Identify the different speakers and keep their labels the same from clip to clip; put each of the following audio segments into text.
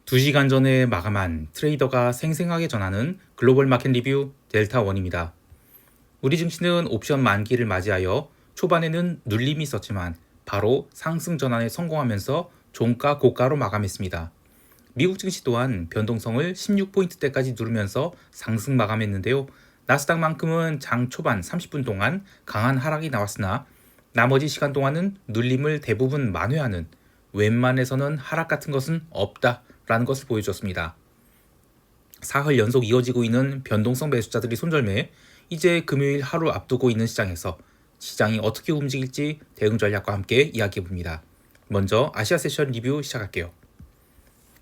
Speaker 1: 2시간 전에 마감한 트레이더가 생생하게 전하는 글로벌 마켓 리뷰 델타원입니다. 우리 증시는 옵션 만기를 맞이하여 초반에는 눌림이 있었지만 바로 상승 전환에 성공하면서 종가 고가로 마감했습니다. 미국 증시 또한 변동성을 16포인트대까지 누르면서 상승 마감했는데요. 나스닥만큼은 장 초반 30분 동안 강한 하락이 나왔으나 나머지 시간 동안은 눌림을 대부분 만회하는 웬만해서는 하락 같은 것은 없다라는 것을 보여줬습니다. 사흘 연속 이어지고 있는 변동성 매수자들이 손절매, 이제 금요일 하루 앞두고 있는 시장에서 시장이 어떻게 움직일지 대응 전략과 함께 이야기해봅니다. 먼저 아시아 세션 리뷰 시작할게요.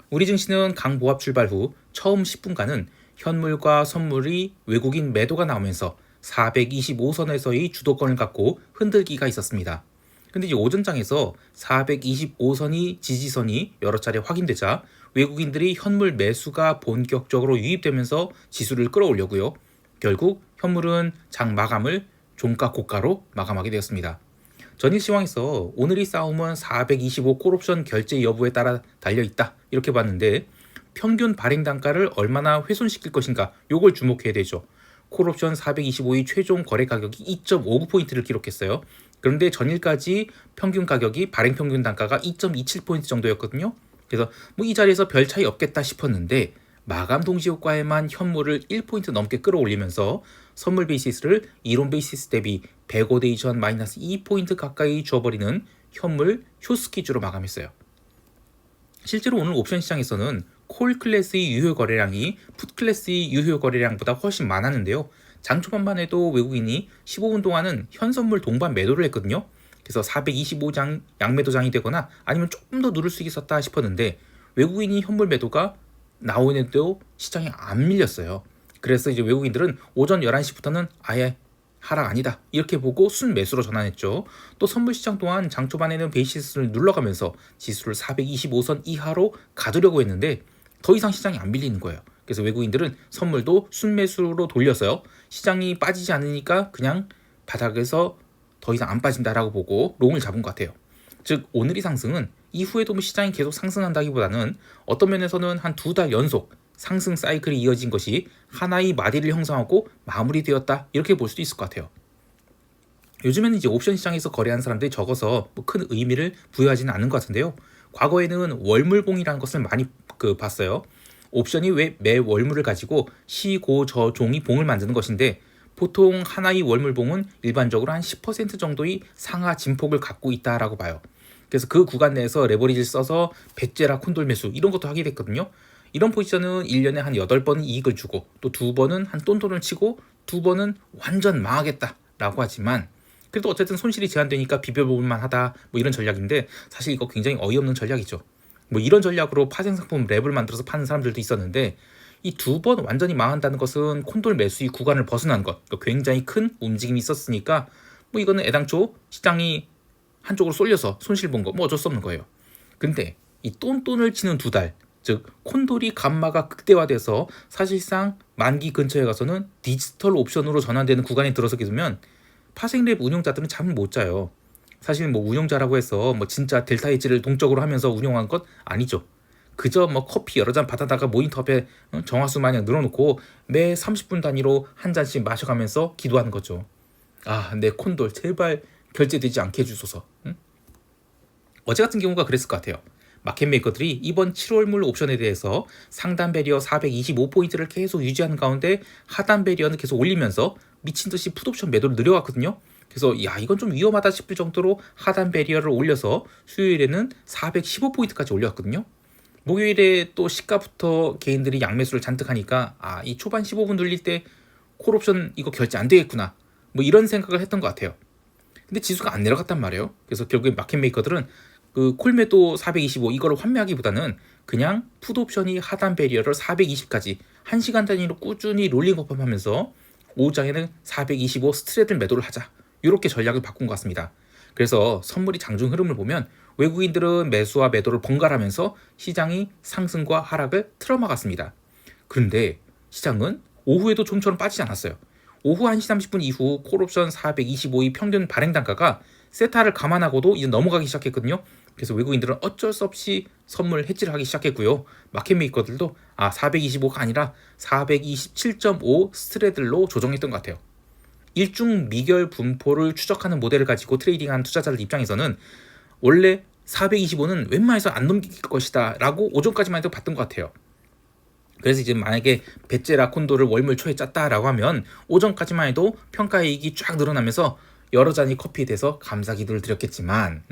Speaker 1: 우리 증시는 강보합 출발 후 처음 10분간은 현물과 선물이 외국인 매도가 나오면서 425선에서의 주도권을 갖고 흔들기가 있었습니다. 근데 이제 오전장에서 425선이 지지선이 여러 차례 확인되자 외국인들이 현물 매수가 본격적으로 유입되면서 지수를 끌어올렸고요. 결국 현물은 장 마감을 종가 고가로 마감하게 되었습니다. 전일 시황에서 오늘의 싸움은 425 콜옵션 결제 여부에 따라 달려있다 이렇게 봤는데 평균 발행 단가를 얼마나 훼손시킬 것인가 요걸 주목해야 되죠. 콜옵션 425의 최종 거래 가격이 2.59포인트를 기록했어요. 그런데 전일까지 평균 가격이 발행 평균 단가가 2.27포인트 정도였거든요. 그래서 이 자리에서 별 차이 없겠다 싶었는데 마감 동시 효과에만 현물을 1포인트 넘게 끌어올리면서 선물 베이시스를 이론 베이시스 대비 105대 2전 마이너스 2포인트 가까이 주어버리는 현물 쇼스키주로 마감했어요. 실제로 오늘 옵션 시장에서는 콜 클래스의 유효 거래량이 풋 클래스의 유효 거래량보다 훨씬 많았는데요. 장 초반만 해도 외국인이 15분 동안은 현선물 동반 매도를 했거든요. 그래서 425장 양매도장이 되거나 아니면 조금 더 누를 수 있었다 싶었는데 외국인이 현물 매도가 나오는데도 시장이 안 밀렸어요. 그래서 이제 외국인들은 오전 11시부터는 아예 하락 아니다 이렇게 보고 순매수로 전환했죠. 또 선물 시장 또한 장 초반에는 베이시스를 눌러가면서 지수를 425선 이하로 가두려고 했는데 더 이상 시장이 안 밀리는 거예요. 그래서 외국인들은 선물도 순매수로 돌려서요. 시장이 빠지지 않으니까 그냥 바닥에서 더 이상 안 빠진다라고 보고 롱을 잡은 것 같아요. 즉 오늘의 상승은 이후에도 시장이 계속 상승한다기보다는 어떤 면에서는 한 2달 연속 상승 사이클이 이어진 것이 하나의 마디를 형성하고 마무리되었다 이렇게 볼 수도 있을 것 같아요. 요즘에는 이제 옵션 시장에서 거래하는 사람들이 적어서 큰 의미를 부여하지는 않는 것 같은데요. 과거에는 월물봉이라는 것을 많이 봤어요. 옵션이 왜 매 월물을 가지고 시고저종이 봉을 만드는 것인데 보통 하나의 월물봉은 일반적으로 한 10% 정도의 상하 진폭을 갖고 있다라고 봐요. 그래서 그 구간 내에서 레버리지를 써서 배째라 콘돌 매수 이런 것도 하게 됐거든요. 이런 포지션은 1년에 한 8번은 이익을 주고 또 2번은 한 똔똔을 치고 2번은 완전 망하겠다라고 하지만 그래도 어쨌든 손실이 제한되니까 비벼볼만 하다 이런 전략인데 사실 이거 굉장히 어이없는 전략이죠. 이런 전략으로 파생상품 랩을 만들어서 파는 사람들도 있었는데 이 2번 완전히 망한다는 것은 콘돌 매수의 구간을 벗어난 것 굉장히 큰 움직임이 있었으니까 이거는 애당초 시장이 한쪽으로 쏠려서 손실 본 거 어쩔 수 없는 거예요. 근데 이 똔똔을 치는 2달 즉 콘돌이 감마가 극대화돼서 사실상 만기 근처에 가서는 디지털 옵션으로 전환되는 구간에 들어서게 되면 파생랩 운용자들은 잠을 못 자요. 사실 운용자라고 해서 진짜 델타 헤지를 동적으로 하면서 운용한 것 아니죠. 그저 커피 여러 잔 받아다가 모니터 앞에 정화수 마냥 늘어놓고 매 30분 단위로 한 잔씩 마셔가면서 기도하는 거죠. 아, 내 콘돌 제발 결제되지 않게 해주소서. 어제 같은 경우가 그랬을 것 같아요. 마켓메이커들이 이번 7월물 옵션에 대해서 상단 배리어 425포인트를 계속 유지하는 가운데 하단 배리어는 계속 올리면서 미친듯이 풋옵션 매도를 늘려왔거든요. 그래서 이건 좀 위험하다 싶을 정도로 하단 배리어를 올려서 수요일에는 415포인트까지 올렸거든요. 목요일에 또 시가부터 개인들이 양매수를 잔뜩 하니까 이 초반 15분 눌릴 때 콜옵션 이거 결제 안 되겠구나 이런 생각을 했던 것 같아요. 근데 지수가 안 내려갔단 말이에요. 그래서 결국에 마켓메이커들은 그 콜매도 425 이거를 환매하기보다는 그냥 풋옵션이 하단 배리어를 420까지 1시간 단위로 꾸준히 롤링업업 하면서 오후장에는 425 스트레들 매도를 하자 이렇게 전략을 바꾼 것 같습니다. 그래서 선물이 장중 흐름을 보면 외국인들은 매수와 매도를 번갈아가면서 시장이 상승과 하락을 틀어막았습니다. 그런데 시장은 오후에도 좀처럼 빠지지 않았어요. 오후 1시 30분 이후 콜옵션 425의 평균 발행 단가가 세타를 감안하고도 이제 넘어가기 시작했거든요. 그래서 외국인들은 어쩔 수 없이 선물 해지를 하기 시작했고요. 마켓메이커들도 425가 아니라 427.5 스트레들로 조정했던 것 같아요. 일중 미결 분포를 추적하는 모델을 가지고 트레이딩한 투자자들 입장에서는 원래 425는 웬만해서 안 넘길 것이다 라고 오전까지만 해도 봤던 것 같아요. 그래서 이제 만약에 베제라 콘도를 월물 초에 짰다라고 하면 오전까지만 해도 평가이익이 쫙 늘어나면서 여러 잔이 커피에 대해서 감사 기도를 드렸겠지만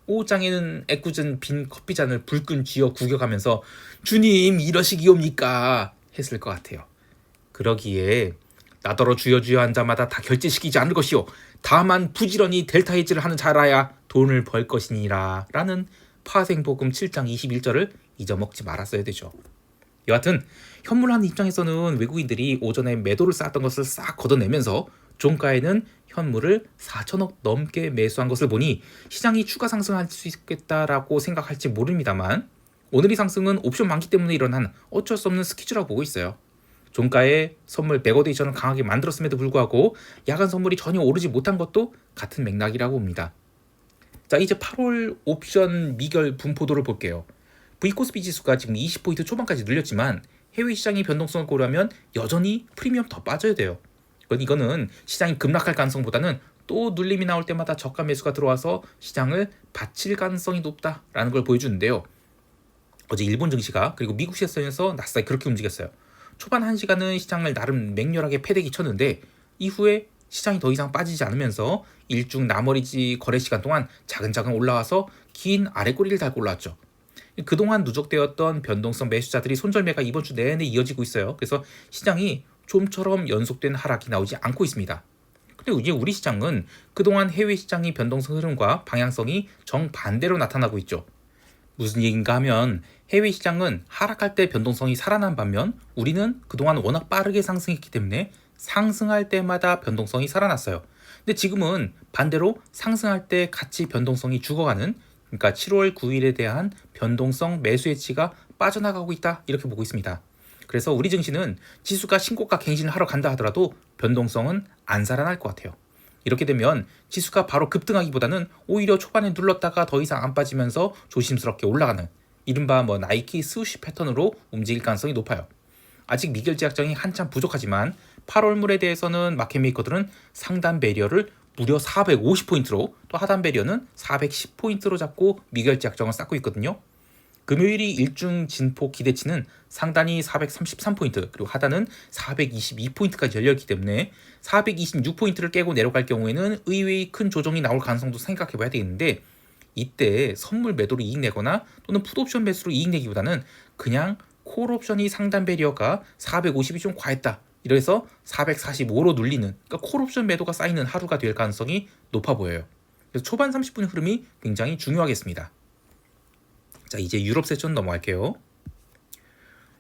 Speaker 1: 오후장에는 애꿎은 빈 커피잔을 불끈 쥐어 구겨가면서 주님 이러시기옵니까 했을 것 같아요. 그러기에 나더러 주여 한 자마다 다 결제시키지 않을 것이요 다만 부지런히 델타 헤지를 하는 자라야 돈을 벌 것이니라 라는 파생복음 7장 21절을 잊어먹지 말았어야 되죠. 여하튼 현물하는 입장에서는 외국인들이 오전에 매도를 쌓았던 것을 싹 걷어내면서 종가에는 현물을 4천억 넘게 매수한 것을 보니 시장이 추가 상승할 수 있겠다라고 생각할지 모릅니다만 오늘의 상승은 옵션 만기 때문에 일어난 어쩔 수 없는 스퀴즈라고 보고 있어요. 종가에 선물 백어데이션을 강하게 만들었음에도 불구하고 야간 선물이 전혀 오르지 못한 것도 같은 맥락이라고 봅니다. 자, 이제 8월 옵션 미결 분포도를 볼게요. V코스피 지수가 지금 20포인트 초반까지 늘렸지만 해외 시장의 변동성을 고려하면 여전히 프리미엄 더 빠져야 돼요. 이거는 시장이 급락할 가능성보다는 또 눌림이 나올 때마다 저가 매수가 들어와서 시장을 받칠 가능성이 높다라는 걸 보여주는데요. 어제 일본 증시가 그리고 미국 시장에서 나스닥이 그렇게 움직였어요. 초반 1시간은 시장을 나름 맹렬하게 패대기 쳤는데 이후에 시장이 더 이상 빠지지 않으면서 일중 나머지 거래 시간 동안 차근차근 올라와서 긴 아래꼬리를 달고 올라왔죠. 그동안 누적되었던 변동성 매수자들이 손절매가 이번 주 내내 이어지고 있어요. 그래서 시장이 좀처럼 연속된 하락이 나오지 않고 있습니다. 그리고 이제 우리 시장은 그동안 해외 시장의 변동성 흐름과 방향성이 정반대로 나타나고 있죠. 무슨 얘기인가 하면 해외 시장은 하락할 때 변동성이 살아난 반면 우리는 그동안 워낙 빠르게 상승했기 때문에 상승할 때마다 변동성이 살아났어요. 근데 지금은 반대로 상승할 때 같이 변동성이 죽어가는, 그러니까 7월 9일에 대한 변동성 매수 예치가 빠져나가고 있다 이렇게 보고 있습니다. 그래서 우리 증시는 지수가 신고가 갱신을 하러 간다 하더라도 변동성은 안 살아날 것 같아요. 이렇게 되면 지수가 바로 급등하기보다는 오히려 초반에 눌렀다가 더 이상 안 빠지면서 조심스럽게 올라가는 이른바 나이키 스우시 패턴으로 움직일 가능성이 높아요. 아직 미결제 약정이 한참 부족하지만 8월물에 대해서는 마켓메이커들은 상단 배리어를 무려 450포인트로 또 하단 배리어는 410포인트로 잡고 미결제 약정을 쌓고 있거든요. 금요일이 일중 진폭 기대치는 상단이 433포인트 그리고 하단은 422포인트까지 열렸기 때문에 426포인트를 깨고 내려갈 경우에는 의외의 큰 조정이 나올 가능성도 생각해봐야 되겠는데 이때 선물 매도로 이익 내거나 또는 풋옵션 매수로 이익 내기보다는 그냥 콜옵션이 상단 배리어가 450이 좀 과했다 이래서 445로 눌리는, 그러니까 콜옵션 매도가 쌓이는 하루가 될 가능성이 높아 보여요. 그래서 초반 30분의 흐름이 굉장히 중요하겠습니다. 자, 이제 유럽 세션 넘어갈게요.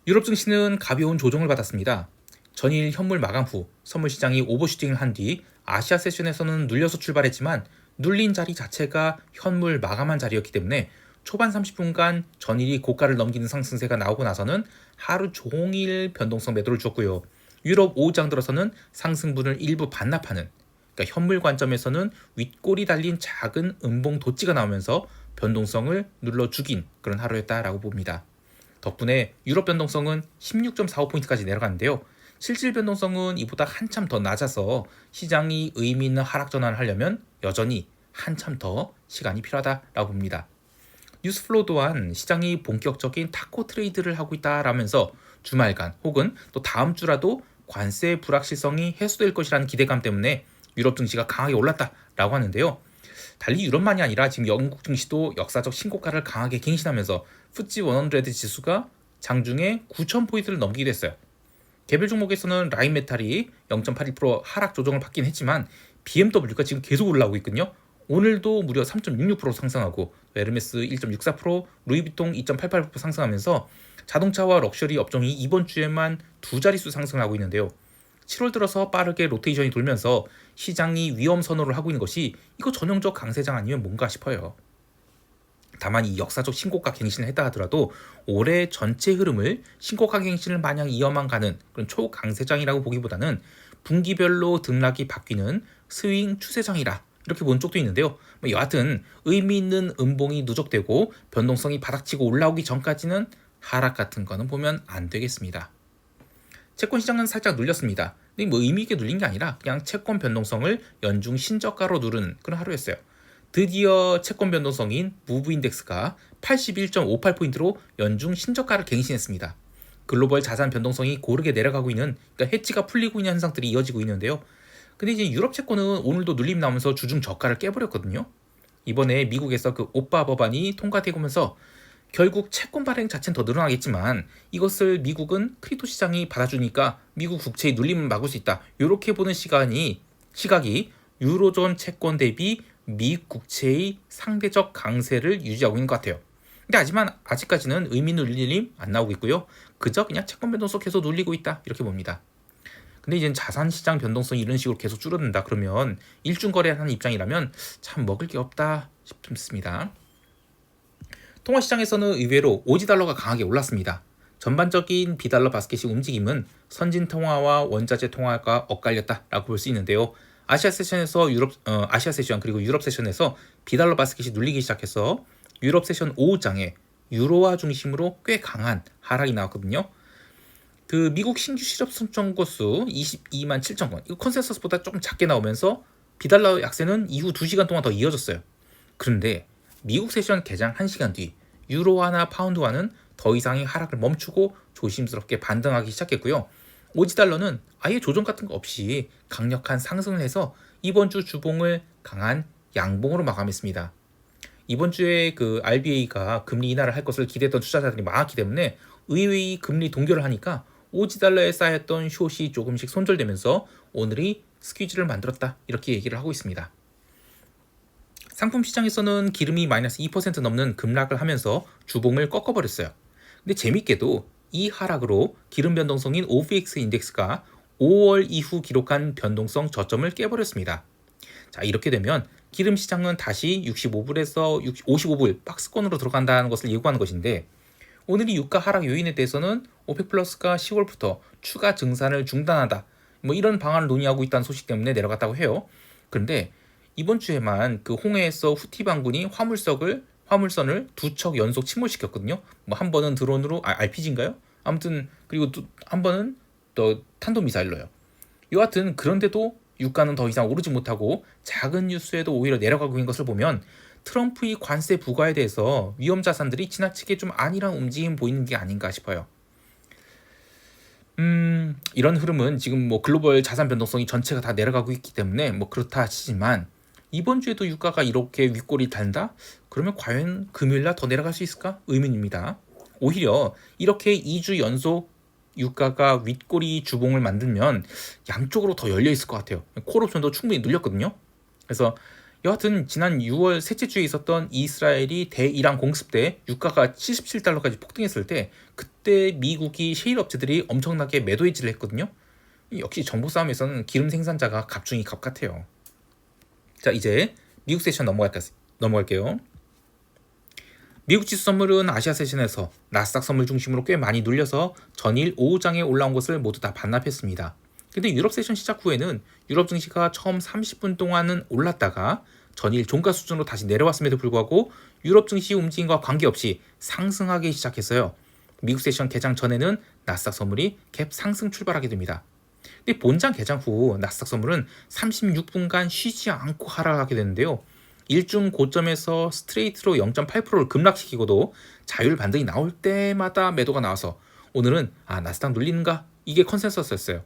Speaker 1: 유럽 증시는 가벼운 조정을 받았습니다. 전일 현물 마감 후 선물 시장이 오버슈팅을 한 뒤 아시아 세션에서는 눌려서 출발했지만 눌린 자리 자체가 현물 마감한 자리였기 때문에 초반 30분간 전일이 고가를 넘기는 상승세가 나오고 나서는 하루 종일 변동성 매도를 줬고요. 유럽 오후장 들어서는 상승분을 일부 반납하는, 그러니까 현물 관점에서는 윗골이 달린 작은 음봉 도찌가 나오면서 변동성을 눌러 죽인 그런 하루였다라고 봅니다. 덕분에 유럽 변동성은 16.45포인트까지 내려갔는데요. 실질 변동성은 이보다 한참 더 낮아서 시장이 의미 있는 하락 전환을 하려면 여전히 한참 더 시간이 필요하다라고 봅니다. 뉴스플로우 또한 시장이 본격적인 타코 트레이드를 하고 있다라면서 주말간 혹은 또 다음 주라도 관세 불확실성이 해소될 것이라는 기대감 때문에 유럽 증시가 강하게 올랐다라고 하는데요. 달리 유럽만이 아니라 지금 영국 증시도 역사적 신고가를 강하게 갱신하면서 FTSE 100 지수가 장중에 9,000포인트를 넘기게 됐어요. 개별 종목에서는 라인메탈이 0.81% 하락 조정을 받긴 했지만 BMW가 지금 계속 올라오고 있거든요. 오늘도 무려 3.66% 상승하고 에르메스 1.64%, 루이비통 2.88% 상승하면서 자동차와 럭셔리 업종이 이번 주에만 두 자릿수 상승하고 있는데요. 7월 들어서 빠르게 로테이션이 돌면서 시장이 위험 선호를 하고 있는 것이 이거 전형적 강세장 아니면 뭔가 싶어요. 다만 이 역사적 신고가 갱신을 했다 하더라도 올해 전체 흐름을 신고가 갱신을 마냥 이어만 가는 그런 초강세장이라고 보기보다는 분기별로 등락이 바뀌는 스윙 추세장이라 이렇게 본 쪽도 있는데요. 여하튼 의미 있는 음봉이 누적되고 변동성이 바닥치고 올라오기 전까지는 하락 같은 거는 보면 안 되겠습니다. 채권 시장은 살짝 눌렸습니다. 근데 의미 있게 눌린 게 아니라 그냥 채권 변동성을 연중 신저가로 누른 그런 하루였어요. 드디어 채권 변동성인 무브 인덱스가 81.58포인트로 연중 신저가를 갱신했습니다. 글로벌 자산 변동성이 고르게 내려가고 있는, 그러니까 해지가 풀리고 있는 현상들이 이어지고 있는데요. 근데 이제 유럽 채권은 오늘도 눌림 나오면서 주중 저가를 깨버렸거든요. 이번에 미국에서 그 오빠 법안이 통과되면서 결국 채권 발행 자체는 더 늘어나겠지만 이것을 미국은 크립토 시장이 받아주니까 미국 국채의 눌림을 막을 수 있다. 이렇게 보는 시각이 유로존 채권 대비 미 국채의 상대적 강세를 유지하고 있는 것 같아요. 근데 하지만 아직까지는 의미 있는 눌림 안 나오고 있고요. 그저 그냥 채권 변동성 계속 눌리고 있다 이렇게 봅니다. 근데 이제 자산 시장 변동성이 이런 식으로 계속 줄어든다 그러면 일중 거래하는 입장이라면 참 먹을 게 없다 싶습니다. 통화 시장에서는 의외로 오지 달러가 강하게 올랐습니다. 전반적인 비달러 바스켓의 움직임은 선진 통화와 원자재 통화가 엇갈렸다라고 볼 수 있는데요. 아시아 세션에서 아시아 세션 그리고 유럽 세션에서 비달러 바스켓이 눌리기 시작해서 유럽 세션 오후장에 유로화 중심으로 꽤 강한 하락이 나왔거든요. 그 미국 신규 실업 선정 건수 22만 7천 건, 이거 컨센서스보다 조금 작게 나오면서 비달러 약세는 이후 2시간 동안 더 이어졌어요. 그런데 미국 세션 개장 1시간 뒤 유로화나 파운드화는 더 이상의 하락을 멈추고 조심스럽게 반등하기 시작했고요. 오지달러는 아예 조정 같은 거 없이 강력한 상승을 해서 이번 주 주봉을 강한 양봉으로 마감했습니다. 이번 주에 그 RBA가 금리 인하를 할 것을 기대했던 투자자들이 많았기 때문에 의외의 금리 동결을 하니까 오지달러에 쌓였던 숏이 조금씩 손절되면서 오늘이 스퀴즈를 만들었다 이렇게 얘기를 하고 있습니다. 상품 시장에서는 기름이 마이너스 2% 넘는 급락을 하면서 주봉을 꺾어버렸어요. 근데 재밌게도 이 하락으로 기름 변동성인 OPX 인덱스가 5월 이후 기록한 변동성 저점을 깨버렸습니다. 자, 이렇게 되면 기름 시장은 다시 65불에서 55불 박스권으로 들어간다는 것을 예고하는 것인데, 오늘 이 유가 하락 요인에 대해서는 오펙 플러스가 10월부터 추가 증산을 중단하다 이런 방안을 논의하고 있다는 소식 때문에 내려갔다고 해요. 그런데 이번 주에만 그 홍해에서 후티 반군이 화물선을 2척 연속 침몰시켰거든요. 한 번은 드론으로 RPG인가요? 아무튼 그리고 한 번은 또 탄도미사일로요. 여하튼 그런데도 유가는 더 이상 오르지 못하고 작은 뉴스에도 오히려 내려가고 있는 것을 보면 트럼프의 관세 부과에 대해서 위험 자산들이 지나치게 좀 안일한 움직임 보이는 게 아닌가 싶어요. 이런 흐름은 지금 글로벌 자산 변동성이 전체가 다 내려가고 있기 때문에 그렇다 치지만 이번 주에도 유가가 이렇게 윗골이 단다? 그러면 과연 금요일날 더 내려갈 수 있을까? 의문입니다. 오히려 이렇게 2주 연속 유가가 윗골이 주봉을 만들면 양쪽으로 더 열려 있을 것 같아요. 콜옵션도 충분히 눌렸거든요. 그래서 여하튼 지난 6월 셋째 주에 있었던 이스라엘이 대이란 공습 때 유가가 77달러까지 폭등했을 때 그때 미국이 셰일 업체들이 엄청나게 매도 해지를 했거든요. 역시 정보 싸움에서는 기름 생산자가 갑중이 갑 같아요. 자, 이제 미국 세션 넘어갈게요. 미국 지수 선물은 아시아 세션에서 나스닥 선물 중심으로 꽤 많이 눌려서 전일 오후장에 올라온 것을 모두 다 반납했습니다. 근데 유럽 세션 시작 후에는 유럽 증시가 처음 30분 동안은 올랐다가 전일 종가 수준으로 다시 내려왔음에도 불구하고 유럽 증시 움직임과 관계없이 상승하기 시작했어요. 미국 세션 개장 전에는 나스닥 선물이 갭 상승 출발하게 됩니다. 근데 본장 개장 후 나스닥 선물은 36분간 쉬지 않고 하락하게 되는데요. 일중 고점에서 스트레이트로 0.8%를 급락시키고도 자율 반등이 나올 때마다 매도가 나와서 오늘은 나스닥 눌리는가? 이게 컨센서스였어요.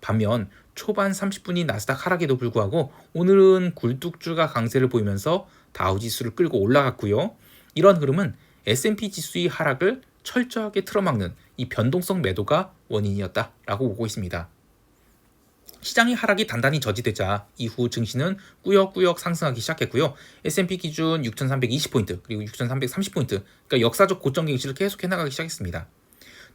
Speaker 1: 반면 초반 30분이 나스닥 하락에도 불구하고 오늘은 굴뚝주가 강세를 보이면서 다우지수를 끌고 올라갔고요. 이런 흐름은 S&P 지수의 하락을 철저하게 틀어막는 이 변동성 매도가 원인이었다라고 보고 있습니다. 시장의 하락이 단단히 저지되자 이후 증시는 꾸역꾸역 상승하기 시작했고요. S&P 기준 6,320포인트 그리고 6,330포인트, 그러니까 역사적 고점 갱신을 계속 해나가기 시작했습니다.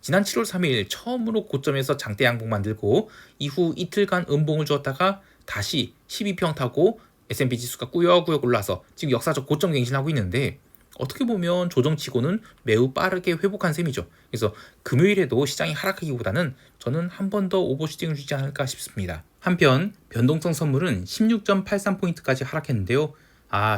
Speaker 1: 지난 7월 3일 처음으로 고점에서 장대 양봉 만들고 이후 이틀간 음봉을 주었다가 다시 12평 타고 S&P 지수가 꾸역꾸역 올라서 지금 역사적 고점 갱신하고 있는데, 어떻게 보면 조정치고는 매우 빠르게 회복한 셈이죠. 그래서 금요일에도 시장이 하락하기보다는 저는 한 번 더 오버슈팅을 주지 않을까 싶습니다. 한편 변동성 선물은 16.83포인트까지 하락했는데요.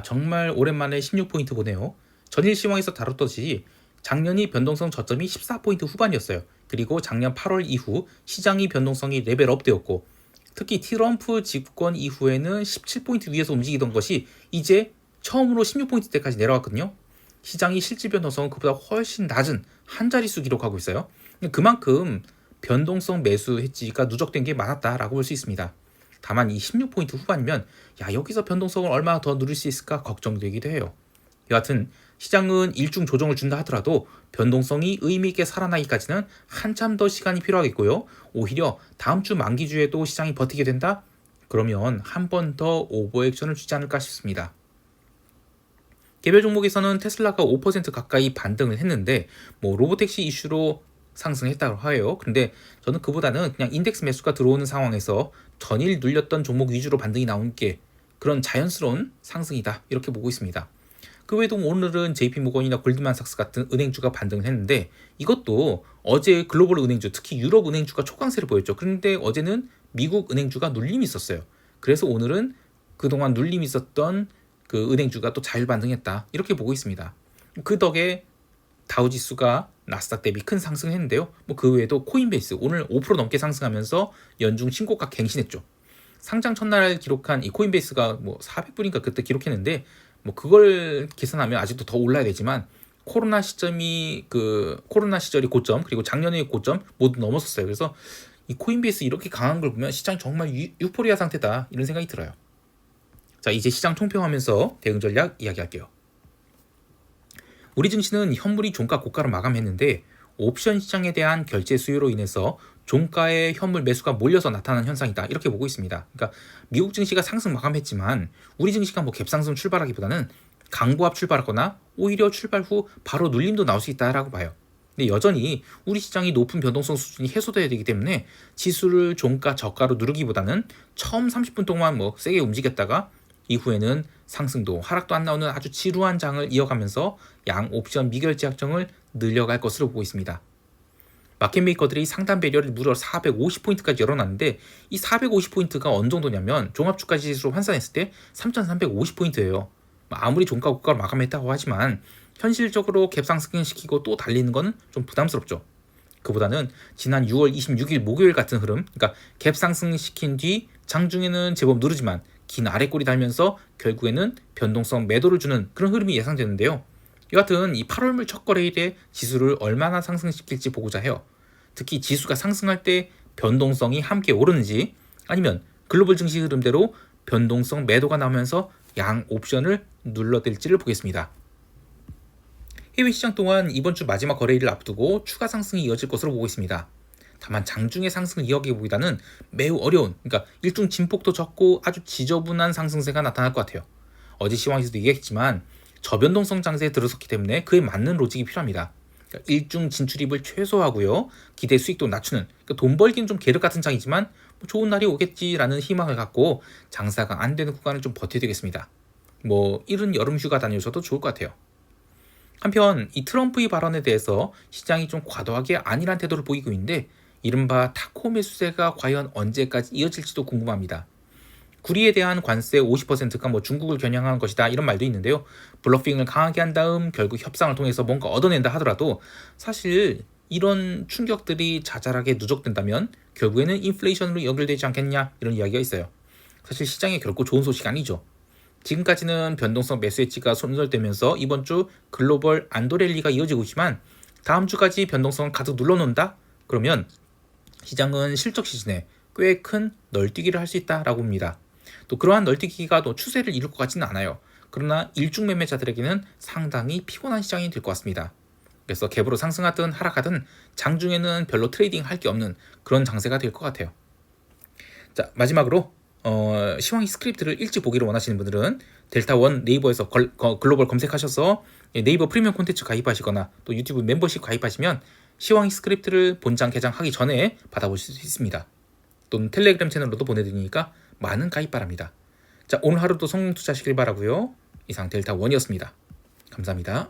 Speaker 1: 정말 오랜만에 16포인트 보네요. 전일 시황에서 다뤘듯이 작년이 변동성 저점이 14포인트 후반이었어요. 그리고 작년 8월 이후 시장이 변동성이 레벨업 되었고, 특히 트럼프 집권 이후에는 17포인트 위에서 움직이던 것이 이제 처음으로 16포인트대까지 내려왔거든요. 시장이 실질 변동성은 그보다 훨씬 낮은 한 자릿수 기록하고 있어요. 그만큼 변동성 매수 해지가 누적된 게 많았다라고 볼 수 있습니다. 다만 이 16포인트 후반이면 여기서 변동성을 얼마나 더 누릴 수 있을까 걱정되기도 해요. 여하튼 시장은 일중 조정을 준다 하더라도 변동성이 의미 있게 살아나기까지는 한참 더 시간이 필요하겠고요. 오히려 다음 주 만기주에도 시장이 버티게 된다? 그러면 한 번 더 오버액션을 주지 않을까 싶습니다. 개별 종목에서는 테슬라가 5% 가까이 반등을 했는데 로보택시 이슈로 상승했다고 해요. 그런데 저는 그보다는 그냥 인덱스 매수가 들어오는 상황에서 전일 눌렸던 종목 위주로 반등이 나온 게 그런 자연스러운 상승이다 이렇게 보고 있습니다. 그 외에도 오늘은 JP모건이나 골드만삭스 같은 은행주가 반등을 했는데 이것도 어제 글로벌 은행주, 특히 유럽 은행주가 초강세를 보였죠. 그런데 어제는 미국 은행주가 눌림이 있었어요. 그래서 오늘은 그동안 눌림이 있었던 그 은행주가 또 자율 반등했다 이렇게 보고 있습니다. 그 덕에 다우지수가 나스닥 대비 큰 상승했는데요. 그 외에도 코인베이스 오늘 5% 넘게 상승하면서 연중 신고가 갱신했죠. 상장 첫날 기록한 이 코인베이스가 400불인가 그때 기록했는데 그걸 계산하면 아직도 더 올라야 되지만 코로나 시절이 고점, 그리고 작년의 고점 모두 넘었었어요. 그래서 이 코인베이스 이렇게 강한 걸 보면 시장이 정말 유포리아 상태다 이런 생각이 들어요. 자, 이제 시장 총평하면서 대응 전략 이야기할게요. 우리 증시는 현물이 종가 고가로 마감했는데 옵션 시장에 대한 결제 수요로 인해서 종가의 현물 매수가 몰려서 나타난 현상이다 이렇게 보고 있습니다. 그러니까 미국 증시가 상승 마감했지만 우리 증시가 갭상승 출발하기보다는 강보합 출발하거나 오히려 출발 후 바로 눌림도 나올 수 있다라고 봐요. 근데 여전히 우리 시장이 높은 변동성 수준이 해소돼야 되기 때문에 지수를 종가 저가로 누르기보다는 처음 30분 동안 세게 움직였다가 이후에는 상승도 하락도 안 나오는 아주 지루한 장을 이어가면서 양 옵션 미결제 약정을 늘려갈 것으로 보고 있습니다. 마켓메이커들이 상단 배열을 무려 450포인트까지 열어놨는데 이 450포인트가 어느 정도냐면 종합주가 지수로 환산했을 때 3350포인트예요. 아무리 종가 고가를 마감했다고 하지만 현실적으로 갭상승시키고 또 달리는 거는 좀 부담스럽죠. 그보다는 지난 6월 26일 목요일 같은 흐름, 그러니까 갭상승시킨 뒤 장중에는 제법 누르지만 긴 아래꼬리 달면서 결국에는 변동성 매도를 주는 그런 흐름이 예상되는데요. 여하튼 이 8월물 첫 거래일에 지수를 얼마나 상승시킬지 보고자 해요. 특히 지수가 상승할 때 변동성이 함께 오르는지 아니면 글로벌 증시 흐름대로 변동성 매도가 나오면서 양 옵션을 눌러댈지를 보겠습니다. 해외 시장 또한 이번 주 마지막 거래일을 앞두고 추가 상승이 이어질 것으로 보고 있습니다. 다만 장중의 상승을 이어가기보다는 매우 어려운, 그러니까 일중 진폭도 적고 아주 지저분한 상승세가 나타날 것 같아요. 어제 시황에서도 얘기했지만 저변동성 장세에 들어섰기 때문에 그에 맞는 로직이 필요합니다. 그러니까 일중 진출입을 최소화하고요. 기대 수익도 낮추는, 그러니까 돈 벌기는 좀 계륵 같은 장이지만 좋은 날이 오겠지라는 희망을 갖고 장사가 안 되는 구간을 좀 버텨야 되겠습니다. 이른 여름 휴가 다녀오셔도 좋을 것 같아요. 한편 이 트럼프의 발언에 대해서 시장이 좀 과도하게 안일한 태도를 보이고 있는데 이른바 타코 매수세가 과연 언제까지 이어질지도 궁금합니다. 구리에 대한 관세 50%가 중국을 겨냥한 것이다 이런 말도 있는데요. 블러핑을 강하게 한 다음 결국 협상을 통해서 뭔가 얻어낸다 하더라도 사실 이런 충격들이 자잘하게 누적된다면 결국에는 인플레이션으로 연결되지 않겠냐 이런 이야기가 있어요. 사실 시장에 결코 좋은 소식 아니죠. 지금까지는 변동성 매수 해지가 손절되면서 이번 주 글로벌 안도랠리가 이어지고 있지만 다음 주까지 변동성을 가득 눌러놓는다? 그러면 시장은 실적 시즌에 꽤 큰 널뛰기를 할 수 있다라고 봅니다. 또 그러한 널뛰기가 또 추세를 이룰 것 같지는 않아요. 그러나 일중 매매자들에게는 상당히 피곤한 시장이 될 것 같습니다. 그래서 갭으로 상승하든 하락하든 장중에는 별로 트레이딩 할 게 없는 그런 장세가 될 것 같아요. 자, 마지막으로 시황이 스크립트를 일찍 보기를 원하시는 분들은 델타원 네이버에서 글로벌 검색하셔서 네이버 프리미엄 콘텐츠 가입하시거나 또 유튜브 멤버십 가입하시면 시황이 스크립트를 본장 개장하기 전에 받아보실 수 있습니다. 또는 텔레그램 채널로도 보내드리니까 많은 가입 바랍니다. 자, 오늘 하루도 성공 투자하시길 바라고요. 이상 델타원이었습니다. 감사합니다.